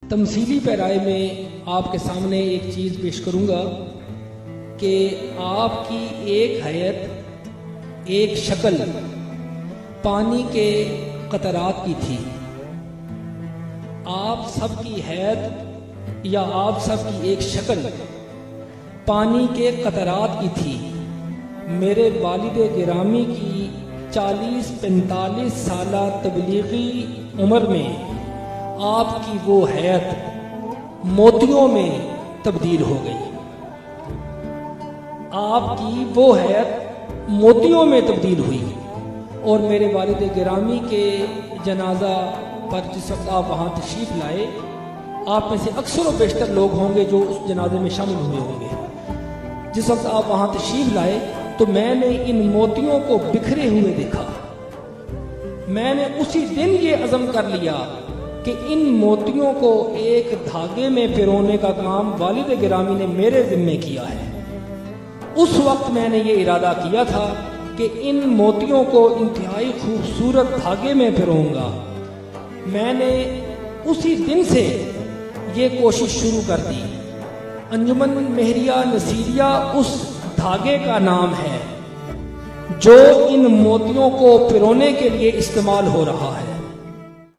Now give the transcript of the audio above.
تمثیلی پیرائے میں آپ کے سامنے ایک چیز پیش کروں گا کہ آپ کی ایک حیت، ایک شکل پانی کے قطرات کی تھی۔ آپ سب کی حیت یا آپ سب کی ایک شکل پانی کے قطرات کی تھی۔ میرے والد گرامی کی 40-45 سالہ تبلیغی عمر میں آپ کی وہ حیت موتیوں میں تبدیل ہو گئی۔ آپ کی وہ حیت موتیوں میں تبدیل ہوئی اور میرے والد گرامی کے جنازہ پر جس وقت آپ وہاں تشریف لائے، آپ میں سے اکثر و بیشتر لوگ ہوں گے جو اس جنازے میں شامل ہوئے ہوں گے۔ جس وقت آپ وہاں تشریف لائے تو میں نے ان موتیوں کو بکھرے ہوئے دیکھا۔ میں نے اسی دن یہ عزم کر لیا کہ ان موتیوں کو ایک دھاگے میں پرونے کا کام والد گرامی نے میرے ذمے کیا ہے۔ اس وقت میں نے یہ ارادہ کیا تھا کہ ان موتیوں کو انتہائی خوبصورت دھاگے میں پروؤں گا۔ میں نے اسی دن سے یہ کوشش شروع کر دی۔ انجمن مہریہ نصیریہ اس دھاگے کا نام ہے جو ان موتیوں کو پرونے کے لیے استعمال ہو رہا ہے۔